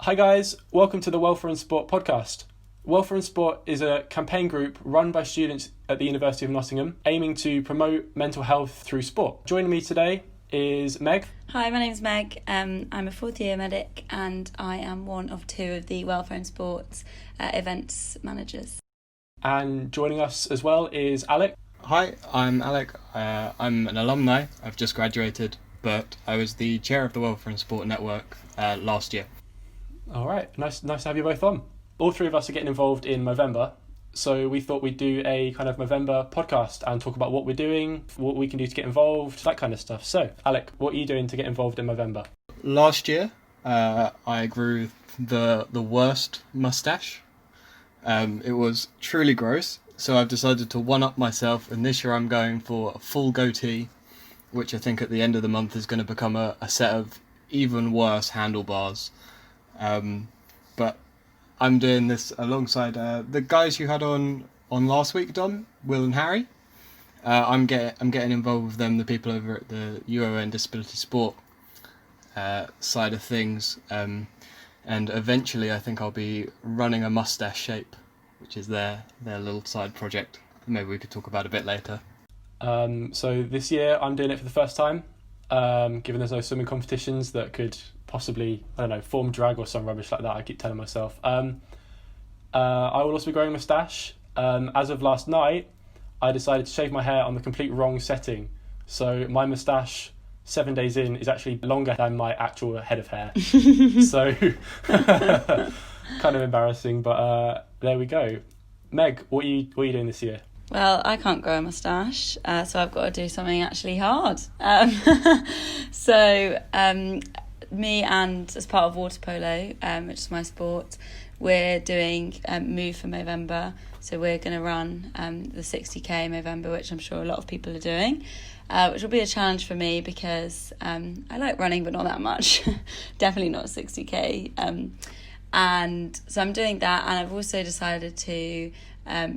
Hi guys, welcome to the Welfare and Sport podcast. Welfare and Sport is a campaign group run by students at the University of Nottingham, aiming to promote mental health through sport. Joining me today is Meg. Hi, my name's Meg. I'm a fourth year medic and I am one of two of the Welfare and Sports events managers. And joining us as well is Alec. Hi, I'm Alec. I'm an alumni. I've just graduated, but I was the chair of the Welfare and Sport Network last year. All right, nice to have you both on. All three of us are getting involved in Movember, so we thought we'd do a kind of Movember podcast and talk about what we're doing, what we can do to get involved, that kind of stuff. So, Alec, what are you doing to get involved in Movember? Last year, I grew the worst mustache. It was truly gross, so I've decided to one-up myself, and this year I'm going for a full goatee, which I think at the end of the month is going to become a set of even worse handlebars. But I'm doing this alongside the guys you had on last week, Dom, Will and Harry. I'm getting involved with them, the people over at the UON Disability Sport side of things, and eventually I think I'll be running a mustache shape, which is their little side project. Maybe we could talk about a bit later. So this year I'm doing it for the first time, given there's no swimming competitions that could possibly, form drag or some rubbish like that, I keep telling myself. I will also be growing a moustache. As of last night, I decided to shave my hair on the complete wrong setting. So my moustache 7 days in is actually longer than my actual head of hair. So kind of embarrassing, but there we go. Meg, what are you doing this year? Well, I can't grow a moustache, so I've got to do something actually hard. Me and as part of water polo, which is my sport, we're doing Move for Movember. So we're going to run the 60k Movember, which I'm sure a lot of people are doing, which will be a challenge for me because I like running, but not that much. Definitely not 60k. And so I'm doing that, and I've also decided to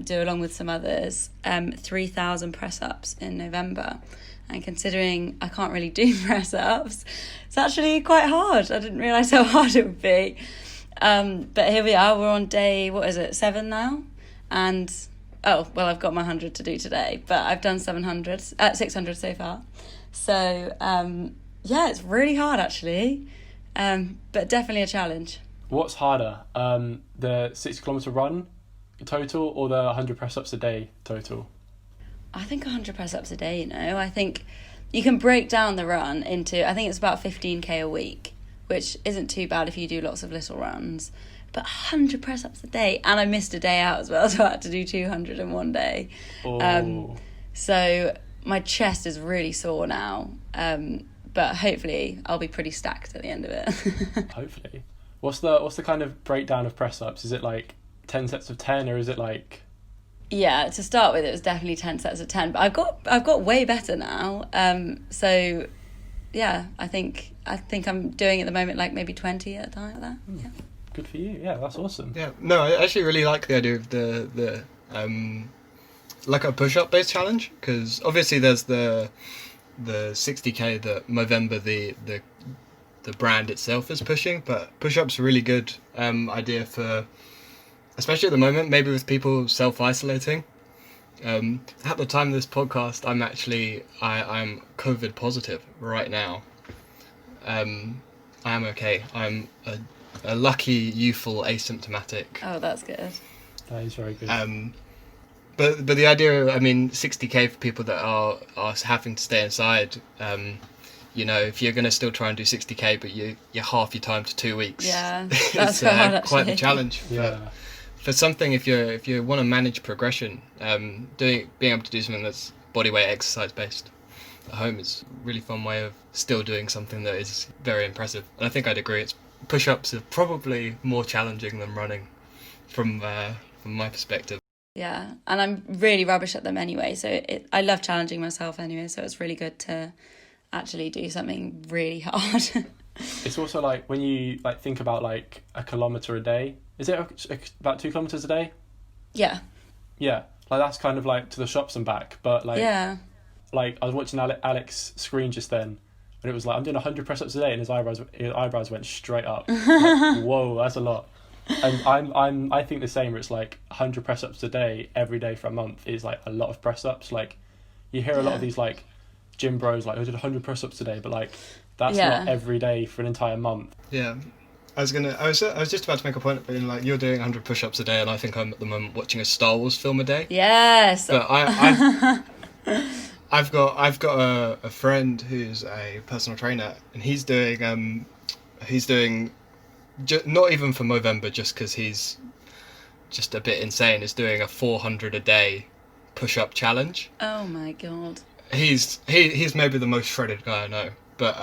do, along with some others, 3,000 press-ups in November. And considering I can't really do press-ups, it's actually quite hard. I didn't realise how hard it would be. But here we are, we're on day, 7 now? And, I've got my 100 to do today, but I've done 600 so far. So, it's really hard actually, but definitely a challenge. What's harder, the 60 kilometre run total or the 100 press-ups a day total? I think 100 press-ups a day, I think you can break down the run into, I think it's about 15k a week, which isn't too bad if you do lots of little runs. But 100 press-ups a day, and I missed a day out as well, so I had to do 200 in one day. Oh. So my chest is really sore now, but hopefully I'll be pretty stacked at the end of it. Hopefully. What's the kind of breakdown of press-ups? Is it like 10 sets of 10, or is it like... Yeah, to start with, it was definitely 10 sets of 10, but I've got way better now. So yeah, I think I'm doing at the moment like maybe 20 at a time like that. Yeah. Good for you. Yeah, that's awesome. Yeah, no, I actually really like the idea of the like a push-up based challenge, because obviously there's the 60k that Movember the brand itself is pushing, but push-ups are really good idea for, especially at the moment, maybe with people self-isolating. At the time of this podcast, I'm COVID positive right now. I am okay. I'm a lucky youthful asymptomatic. Oh, that's good. That is very good. But the idea, 60k for people that are having to stay inside. If you're going to still try and do 60k, but you half your time to 2 weeks. Yeah, that's hard, quite the challenge. Yeah. For something, if you want to manage progression, being able to do something that's bodyweight exercise based at home is a really fun way of still doing something that is very impressive. And I think I'd agree, push-ups are probably more challenging than running from my perspective. Yeah, and I'm really rubbish at them anyway, so I love challenging myself anyway, so it's really good to actually do something really hard. It's also like when you think about like a kilometre a day, is it about 2 kilometres a day? Yeah. Yeah, that's kind of like to the shops and back, but yeah. I was watching Alec's screen just then, and it was like, I'm doing 100 press-ups a day, and his eyebrows went straight up. Like, whoa, that's a lot. And I think the same, where it's like 100 press-ups a day every day for a month is like a lot of press-ups. Like, you hear a lot of these like gym bros like, I did 100 press-ups today, but like that's not every day for an entire month. Yeah. I was just about to make a point of being like, you're doing 100 push-ups a day, and I think I'm at the moment watching a Star Wars film a day. Yes. But I've got a friend who's a personal trainer, and he's doing not even for Movember, just because he's just a bit insane, is doing a 400 a day push-up challenge. Oh my god. He's maybe the most shredded guy I know, but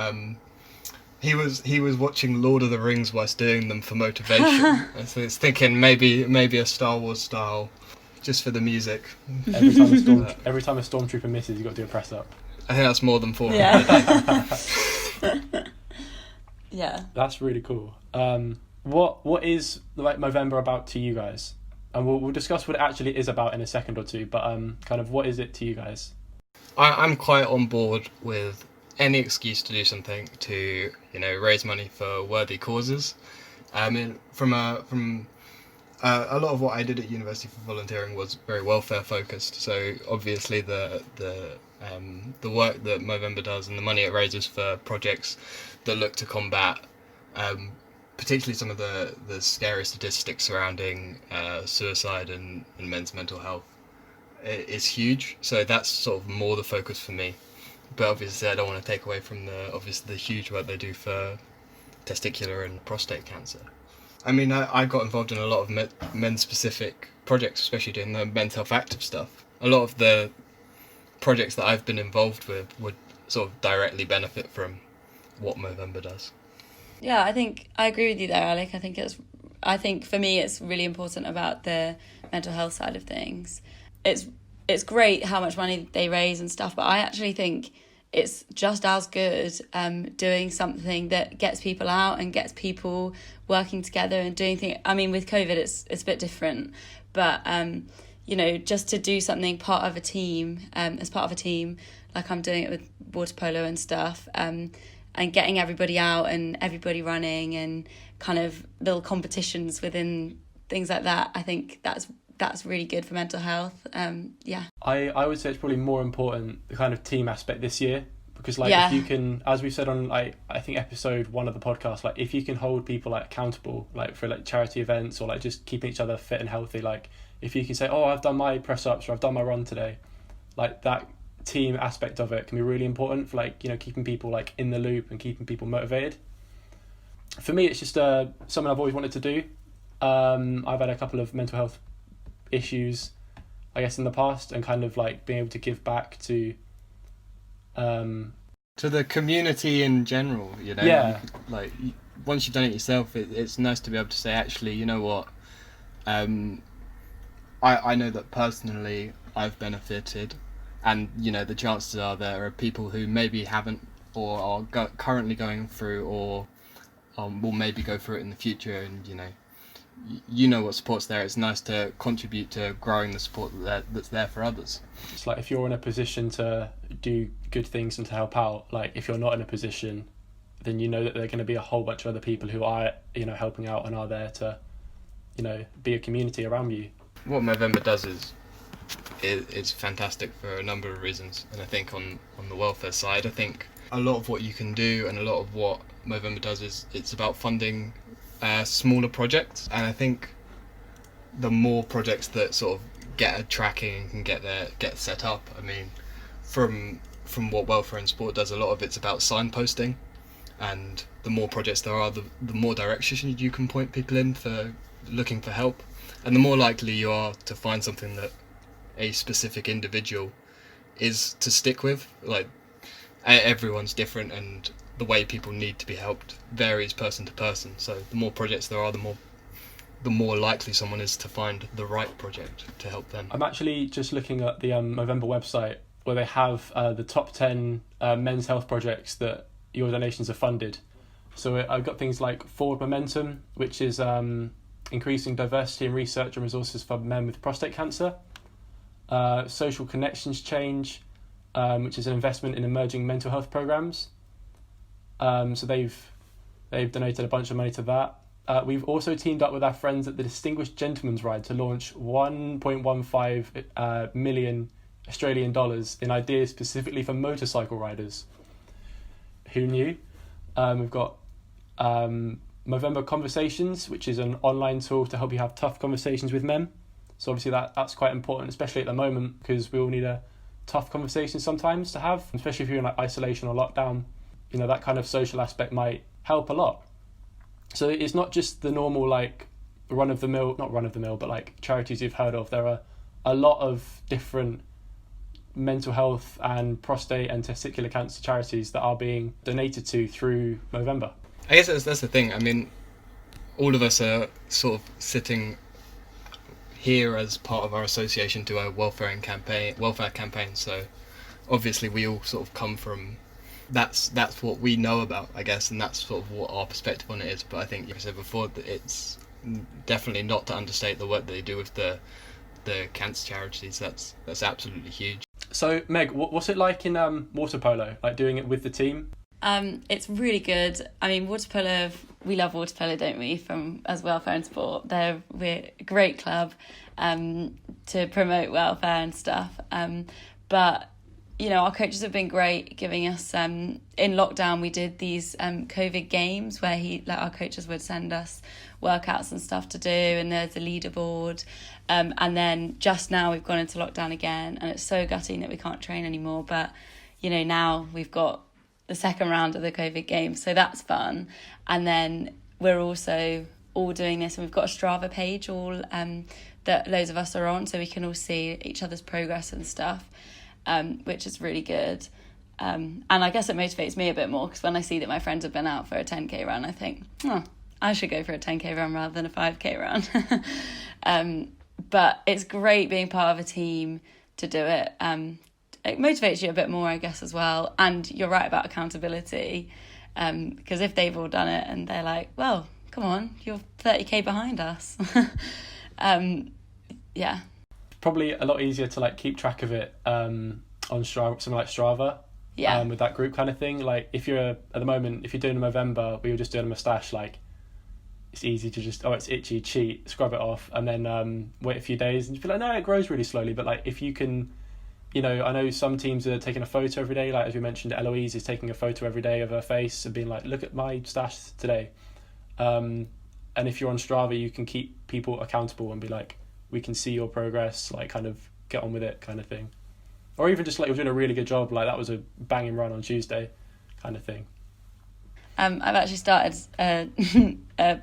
he was watching Lord of the Rings whilst doing them for motivation. And so it's thinking maybe a Star Wars style, just for the music. Every time a stormtrooper misses, you got to do a press up. I think that's more than 400 a day. Yeah. That's really cool. What is like Movember about to you guys? And we'll discuss what it actually is about in a second or two, but kind of what is it to you guys? I'm quite on board with any excuse to do something to, raise money for worthy causes. I mean, from a lot of what I did at university for volunteering was very welfare focused. So obviously the work that Movember does and the money it raises for projects that look to combat, particularly some of the scary statistics surrounding suicide and men's mental health, is huge. So that's sort of more the focus for me. But obviously I don't want to take away from the huge work they do for testicular and prostate cancer. I mean, I got involved in a lot of men-specific projects, especially doing the men's health active stuff. A lot of the projects that I've been involved with would sort of directly benefit from what Movember does. Yeah, I think I agree with you there, Alec. I think for me it's really important about the mental health side of things. It's great how much money they raise and stuff, but I actually think it's just as good doing something that gets people out and gets people working together and doing things. I mean, with COVID, it's a bit different, but just to do something as part of a team, like I'm doing it with water polo and stuff, and getting everybody out and everybody running and kind of little competitions within things like that. I think that's really good for mental health. I would say it's probably more important, the kind of team aspect this year, because if you can, as we said on I think episode 1 of the podcast, like if you can hold people accountable for charity events or just keeping each other fit and healthy, if you can say, oh, I've done my press ups or I've done my run today, that team aspect of it can be really important for keeping people in the loop and keeping people motivated. For me, it's just something I've always wanted to do. I've had a couple of mental health issues, I guess, in the past, and kind of being able to give back to the community in general, Yeah. Once you've done it yourself, it's nice to be able to say, actually, you know what, I know that personally I've benefited, and the chances are there are people who maybe haven't or are currently going through or will maybe go through it in the future, and what support's there. It's nice to contribute to growing the support that's there for others. It's if you're in a position to do good things and to help out, if you're not in a position, then that there are going to be a whole bunch of other people who are helping out and are there to be a community around you. What Movember does is fantastic for a number of reasons, and I think on the welfare side, I think a lot of what you can do and a lot of what Movember does is it's about funding smaller projects, and I think the more projects that sort of get a tracking and can get set up. I mean, from what Welfare and Sport does, a lot of it's about signposting, and the more projects there are, the more directions you can point people in for looking for help, and the more likely you are to find something that a specific individual is to stick with. Everyone's different, and the way people need to be helped varies person to person. So the more projects there are, the more likely someone is to find the right project to help them. I'm actually just looking at the Movember website, where they have the top 10 men's health projects that your donations are funded. So I've got things like Forward Momentum, which is increasing diversity in research and resources for men with prostate cancer. Social Connections Change, which is an investment in emerging mental health programs. So they've donated a bunch of money to that. We've also teamed up with our friends at the Distinguished Gentleman's Ride to launch 1.15 million Australian dollars in ideas specifically for motorcycle riders. Who knew? We've got Movember Conversations, which is an online tool to help you have tough conversations with men. So obviously that's quite important, especially at the moment, because we all need a tough conversation sometimes to have, especially if you're in like isolation or lockdown. You know, that kind of social aspect might help a lot. So it's not just the normal like not run of the mill, but like charities you've heard of. There are a lot of different mental health and prostate and testicular cancer charities that are being donated to through Movember. I guess that's the thing. I mean, all of us are sort of sitting here as part of our association to a welfare campaign. So obviously we all sort of come from that's what we know about, I guess, and that's sort of what our perspective on it is. But I think, like I said before, that it's definitely not to understate the work that they do with the cancer charities. That's absolutely huge. So Meg, what's it like in water polo? Like doing it with the team? It's really good. I mean, water polo, we love water polo, don't we, as welfare and sport. We're a great club to promote welfare and stuff. But, you know, our coaches have been great giving us, in lockdown we did these COVID games where our coaches would send us workouts and stuff to do, and there's a leaderboard. And then just now we've gone into lockdown again, and it's so gutting that we can't train anymore. But, you know, now we've got the second round of the COVID games, so that's fun. And then we're also all doing this, and we've got a Strava page that loads of us are on, so we can all see each other's progress and stuff, which is really good. And I guess it motivates me a bit more, because when I see that my friends have been out for a 10k run, I think, I should go for a 10k run rather than a 5k run. But it's great being part of a team to do it. It motivates you a bit more, I guess, as well. And you're right about accountability, because if they've all done it and they're like, well, come on, you're 30k behind us. Yeah. Probably a lot easier to like keep track of it on Strava, something like Strava. Yeah. With that group kind of thing. Like if you're at the moment, if you're doing a Movember, we were just doing a moustache, like it's easy to just, it's itchy, cheat, scrub it off, and then wait a few days and you feel like, no, it grows really slowly. But like if you can, you know, I know some teams are taking a photo every day, like as we mentioned, Eloise is taking a photo every day of her face and being like, look at my stash today. And if you're on Strava, you can keep people accountable and be like, we can see your progress, like kind of get on with it kind of thing. Or even just like you're doing a really good job, like that was a banging run on Tuesday kind of thing. I've actually started a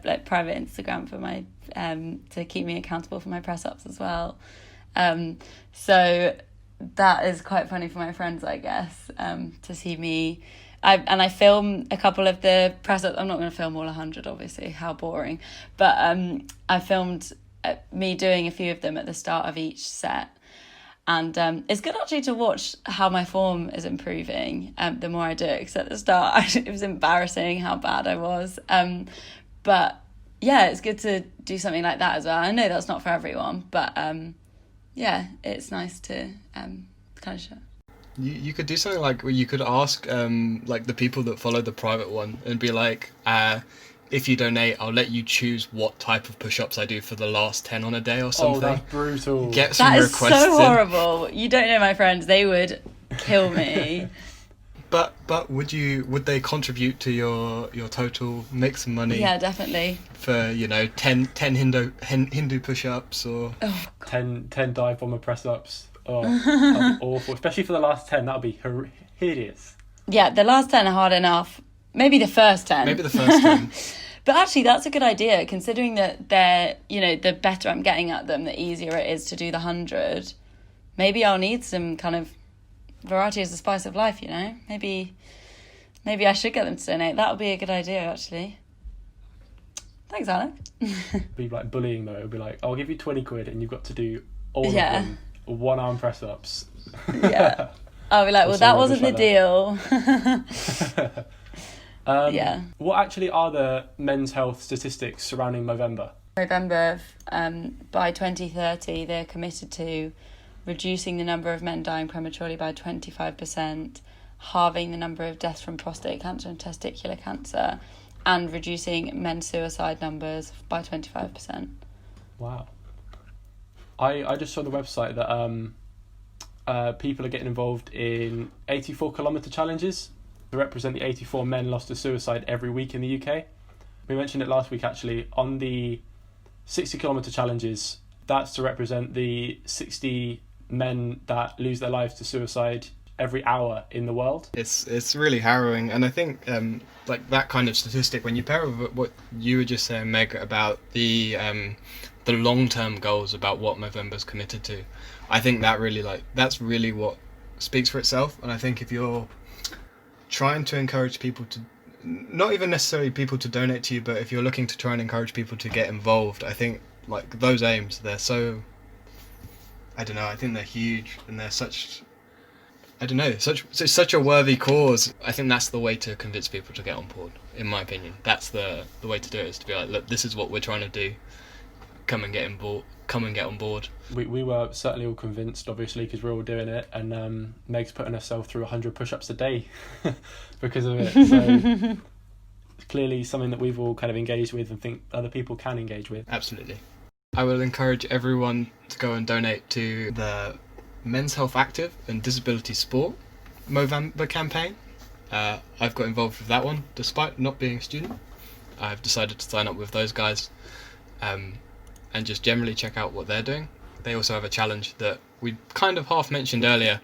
like private Instagram for my to keep me accountable for my press ups as well. So that is quite funny for my friends, I guess, to see me. I film a couple of the press ups. I'm not going to film all 100, obviously. How boring! But I filmed me doing a few of them at the start of each set. And it's good actually to watch how my form is improving the more I do it, because at the start it was embarrassing how bad I was. But yeah, it's good to do something like that as well. I know that's not for everyone, but yeah, it's nice to kind of show. You could do something like where you could ask like the people that follow the private one and be like, if you donate, I'll let you choose what type of push-ups I do for the last 10 on a day or something. Oh, that's brutal. Get some that is requests so in. horrible. You don't know my friends; they would kill me. But would they contribute to your total, make some money? Yeah, definitely. For 10 Hindu push-ups or 10 dive bomber press-ups. Oh, that'd be awful. Especially for the last 10, that would be hideous. Yeah, the last 10 are hard enough. Maybe the first 10. But actually, that's a good idea, considering that they're, the better I'm getting at them, the easier it is to do the 100. Maybe I'll need some kind of variety as the spice of life, Maybe I should get them to donate. That would be a good idea, actually. Thanks, Alec. Be like bullying, though. It would be like, I'll give you 20 quid and you've got to do all of them, one-arm press-ups. Yeah. I'll be like, well, that wasn't the deal. Yeah. What actually are the men's health statistics surrounding Movember? Movember, by 2030, they're committed to reducing the number of men dying prematurely by 25% halving the number of deaths from prostate cancer and testicular cancer, and reducing men's suicide numbers by 25%. Wow. I just saw the website that people are getting involved in 84-kilometre challenges to represent the 84 men lost to suicide every week in the UK. We mentioned it last week, actually. On the 60-kilometre challenges, that's to represent the 60 men that lose their lives to suicide every hour in the world. It's really harrowing, and I think like that kind of statistic, when you pair it with what you were just saying, Meg, about the long-term goals about what Movember's committed to, I think that really that's really what speaks for itself. And I think if you're trying to encourage people to, not even necessarily people to donate to you, but if you're looking to try and encourage people to get involved, I think like those aims, they're so, I don't know, I think they're huge, and they're such, I don't know, such a worthy cause. I think that's the way to convince people to get on board, in my opinion. That's the way to do it, is to be like, look, this is what we're trying to do. Come and get on board. We were certainly all convinced, obviously, because we're all doing it, and Meg's putting herself through 100 push-ups a day because of it. So it's clearly something that we've all kind of engaged with and think other people can engage with. Absolutely. I will encourage everyone to go and donate to the Men's Health Active and Disability Sport Movember campaign. I've got involved with that one, despite not being a student. I've decided to sign up with those guys. And just generally check out what they're doing. They also have a challenge that we kind of half mentioned earlier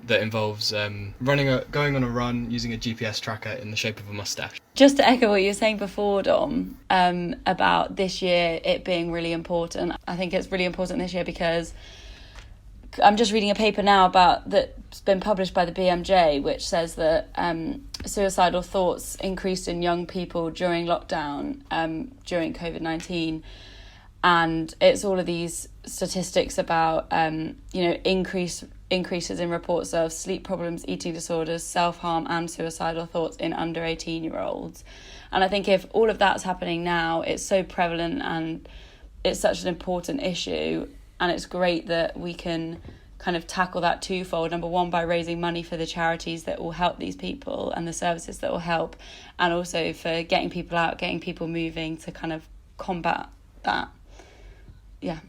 that involves going on a run using a GPS tracker in the shape of a mustache. Just to echo what you were saying before, Dom, about this year it being really important. I think it's really important this year because I'm just reading a paper now that's been published by the BMJ, which says that suicidal thoughts increased in young people during lockdown, during COVID-19. And it's all of these statistics about, increases in reports of sleep problems, eating disorders, self-harm and suicidal thoughts in under 18-year-olds. And I think if all of that's happening now, it's so prevalent and it's such an important issue. And it's great that we can kind of tackle that twofold. Number one, by raising money for the charities that will help these people and the services that will help. And also for getting people out, getting people moving to kind of combat that. Yeah,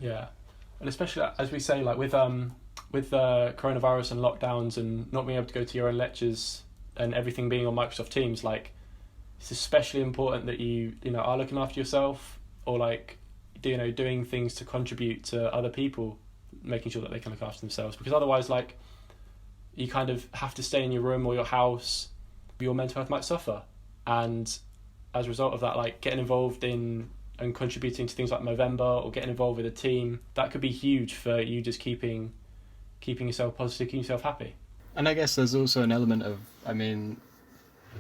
and especially as we say, like with coronavirus and lockdowns and not being able to go to your own lectures and everything being on Microsoft Teams, like it's especially important that you are looking after yourself, or like doing things to contribute to other people, making sure that they can look after themselves, because otherwise, like, you kind of have to stay in your room or your house, your mental health might suffer. And as a result of that, like getting involved in and contributing to things like Movember or getting involved with a team, that could be huge for you just keeping yourself positive, keeping yourself happy. And I guess there's also an element of, I mean,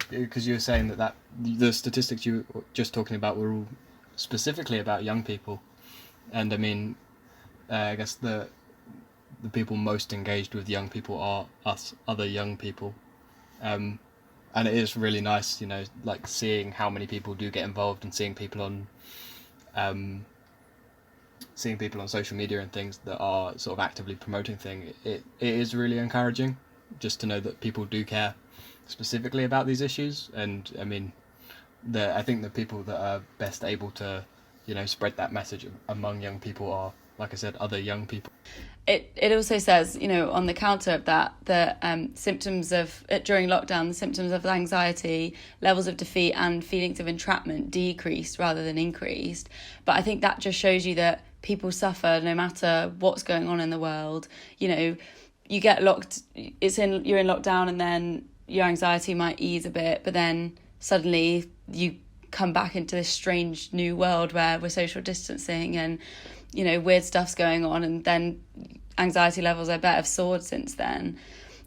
because you were saying that the statistics you were just talking about were all specifically about young people, and I mean, I guess the people most engaged with young people are us, other young people, and it is really nice, like seeing how many people do get involved and seeing people on social media and things that are sort of actively promoting things. It is really encouraging just to know that people do care specifically about these issues. And I mean, I think the people that are best able to spread that message among young people are, like I said, other young people. It also says, on the counter of that symptoms of, during lockdown, the symptoms of anxiety, levels of defeat and feelings of entrapment decreased rather than increased. But I think that just shows you that people suffer no matter what's going on in the world. You get locked, you're in lockdown, and then your anxiety might ease a bit, but then suddenly you come back into this strange new world where we're social distancing and weird stuff's going on, and then anxiety levels I bet have soared since then.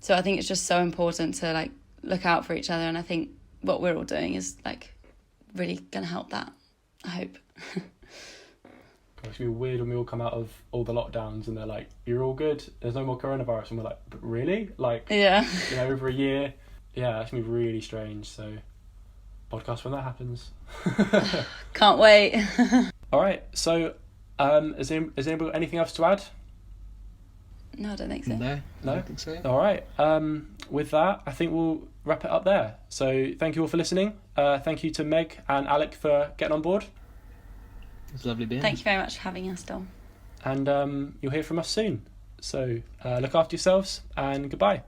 So I think it's just so important to like look out for each other, and I think what we're all doing is like really gonna help that, I hope. It's gonna be weird when we all come out of all the lockdowns and they're like, you're all good, there's no more coronavirus, and we're like, but really? Like, yeah, over a year. Yeah, it's gonna be really strange. So podcast when that happens. Can't wait. All right, so has anybody got anything else to add? No, I don't think so. No, No? I don't think so. All right. With that, I think we'll wrap it up there. So thank you all for listening. Thank you to Meg and Alec for getting on board. It's lovely being. Thank you very much for having us, Dom. And you'll hear from us soon. So look after yourselves and goodbye.